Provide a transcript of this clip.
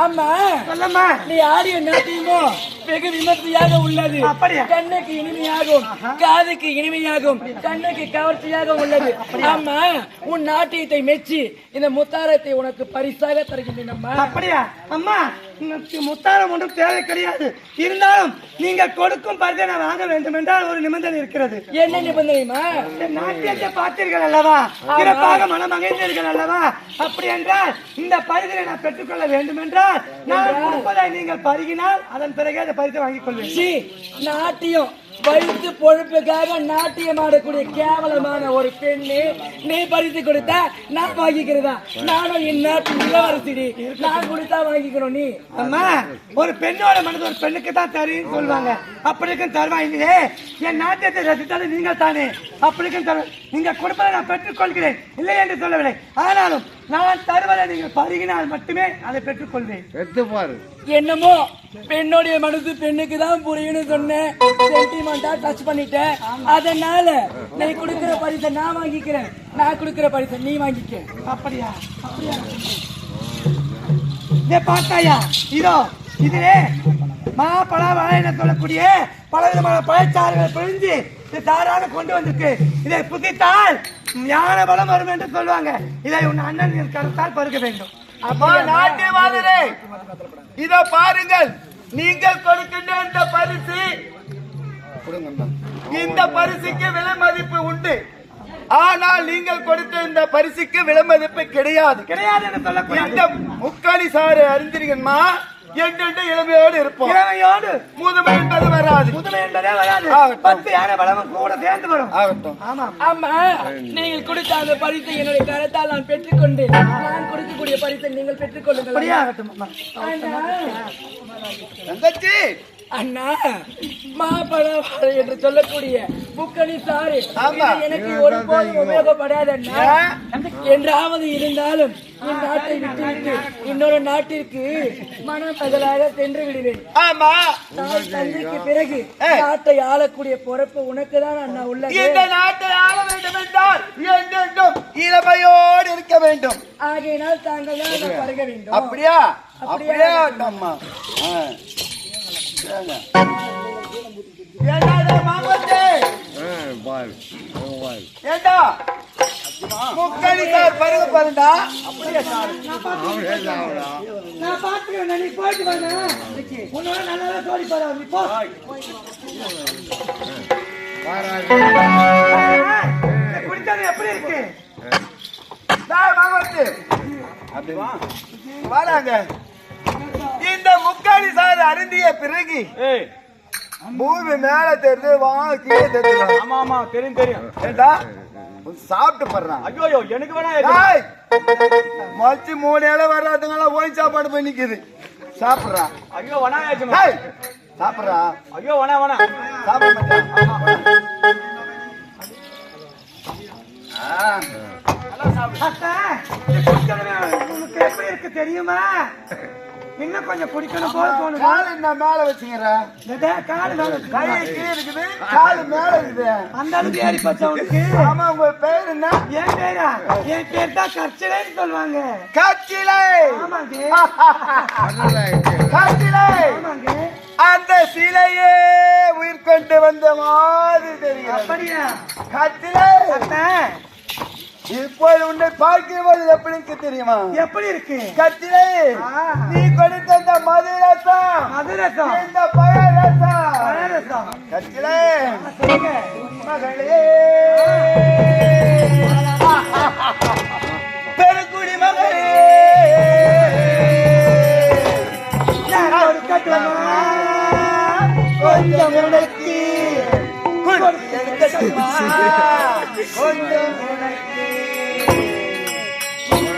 அம்மா சொல்லம்மா, நீ ஆடிய நாட்டியமோ வெகு விமர்சையாக உள்ளது. கண்ணுக்கு இனிமையாகும், காதுக்கு இனிமையாகும், கண்ணுக்கு கவர்ச்சியாக உள்ளது. அம்மா, உன் நாட்டியத்தை மெச்சி இந்த முத்தாரத்தை உனக்கு பரிசாக தருகின்றேன். அம்மா அப்படியா? அம்மா, முத்தாரம் ஒன்றும் தேவை கிடையாது. இருந்தாலும் நீங்கள் கொடுக்கும் பரிசை நான் வாங்க வேண்டும் என்றால் ஒரு நிபந்தனை இருக்கிறது. என்ன நிபந்தனைமா? நாட்டியத்தை பார்த்தீர்கள் அல்லவா, சிறப்பாக மனம் மகிழ்ந்தீர்கள் அல்லவா? அப்படி என்றால் இந்த பரிசை நான் பெற்றுக்கொள்ள வேண்டும் என்றால் நான் கொடுப்பதை நீங்கள் பருகினால் அதன் பிறகு அந்த பரிசை வாங்கிக் கொள்வேன். நாட்டியம் வைத்து பொழுப்புக்காக நாட்டியம் ஆடக்கூடிய கேவலமான ஒரு பெண்ணு நீ பரிசு கொடுத்தா நான் வாங்கிக்கிறதா? நானும் என் நாட்டு இளவரசி, நான் கொடுத்தா வாங்கிக்கணும். நீ அம்மா, ஒரு பெண்ணோட மனது ஒரு பெண்ணுக்கு தான் தெரியும் சொல்லுவாங்க. அப்படிக்கும் தருவாங்களே, என் நாட்டியத்தை ரசித்தாலும் நீங்கள் தானே. அப்படிக்கும் தருவ நீங்க கொடுப்பதை நான் பெற்றுக்கொள்கிறேன், இல்லை என்று சொல்லவில்லை. ஆனாலும் நான் தருவதை நீங்கள் பருகினால் மட்டுமே அதை பெற்றுக்கொள்வேன். என்னமோ பெண்ணுடைய மனசு பெண்ணுக்கு தான் புரியும்னு சொன்னேன். சென்டிமெண்டா டச் பண்ணிட்டேன். அதனால நீ கொடுக்கிற பரிசை நான் வாங்கிக்கிறேன், நான் கொடுக்கிற பரிசை நீ வாங்கிக்க. அப்படியா? அப்படியா? பார்த்தாயா, இதோ இதிலே மாப்பழ வாழை என சொல்லக்கூடிய பலவிதமான பழச்சாறுகளை பிழிஞ்சு தாராக கொண்டு வந்திருக்கு. இதை புதித்தால் ஞான பலம் வரும் என்று சொல்லுவாங்க. இதை உன் அண்ணன் என் கருத்தால் பருக வேண்டும். அப்பா நாட்டியவாதரே, இதோ பாருங்கள், நீங்கள் கொடுக்கின்ற இந்த பரிசு, இந்த பரிசுக்கு விலை மதிப்பு உண்டு. ஆனால் நீங்கள் கொடுத்த இந்த பரிசுக்கு விலை மதிப்பு கிடையாது. கிடையாது என்று சொல்லக்கூடிய இந்த முக்காலி சாறு அறிந்திருக்கணுமா? எட்டு இளமையோடு இருப்போம். இளமையோடு முதுமை என்பது வராது. முதுமை என்பதே வராது. 10 யானை பலமும் கூட சேர்ந்து வரும். ஆகட்டும். ஆமா ஆமா, நீங்கள் கொடுத்த அந்த பரிசை என்னுடைய கரத்தால் நான் பெற்றுக்கொண்டு நான் கொடுக்கக்கூடிய பரிசை நீங்கள் பெற்றுக்கொள்ளுங்கள். அப்படியே ஆகட்டும். தங்கச்சி, அண்ணா, மாப்பழ வாழை என்று சொல்லக்கூடிய முக்கணி சாறு எனக்கு ஒருபோதும் உபயோகப்படாது அண்ணா. என்றாவது இருந்தாலும் என் நாட்டை விட்டுவிட்டு இன்னொரு நாட்டிற்கு மனம் பகலாக சென்று விடுவேன். ஆமா, நான் தந்தைக்கு பிறகு நாட்டை ஆளக்கூடிய பொறுப்பு உனக்கு தான் அண்ணா உள்ளது. இந்த நாட்டை ஆள வேண்டும் என்றால் என்றென்றும் இளமையோடு இருக்க வேண்டும். ஆகையினால் தாங்கள் தான் பருக வேண்டும். அப்படியா? அப்படியே அம்மா. முக்கணி சார் பருக பாருண்டா. அப்படியே சார் நான் பாத்துக்கிறேன். நீ போயிட்டு வாங்க, உன்னோட நல்லா தோடி பாரு. நீ போ. குடிச்சது எப்படி இருக்கு? வராங்க. இந்த முக்காணி சாறு அருந்திய பிறகு பூமி மேல தெரிஞ்சு கீழே தெரிஞ்சு. ஆமா ஆமா, தெரியும் தெரியும். ஏண்டா சாப்பிட்டு போடுறான். ஐயோ, எனக்கு வேணா மச்சி 3 இலை வர்றதுங்கெல்லாம் ஓய் சாப்பாடு போய் நிக்குது. சாப்பிடுறான். ஐயோ வேணா சாப்பிடுறா. ஐயோ வேணா வேணா சாப்பிட உனக்கு எப்படி இருக்கு தெரியுமா? இன்னும் கொஞ்சம் குடிக்கணும் போல தோணுது. கால் என்ன மேல வச்சுக்கிற? காலு மேல கை கீழே இருக்குது, காலு மேல இருக்குது. அந்த அளவுக்கு ஏறி போச்சா உனக்கு? ஆமா. உங்க பேர் என்ன? என் பேரா? என் பேர் தான் கச்சிலைன்னு சொல்லுவாங்க. கச்சிலை. ஆமாங்க. கச்சிலை. ஆமாங்க. அந்த சிலையே உயிர் கொண்டு வந்த மாதிரி தெரியும். அப்படியா? கச்சிலை. இப்போது உன்னை பார்க்கும்போது எப்படி இருக்கு தெரியுமா? எப்படி இருக்கு? கச்சிலை, நீ கொடுத்த இந்த மதுரசம், மதுரசம், இந்த பழரசம், பழரசம். கச்சிலை மகளே, பெருக்குடி மகளே, கொஞ்சம் உனக்கு கொஞ்சம் உனக்கு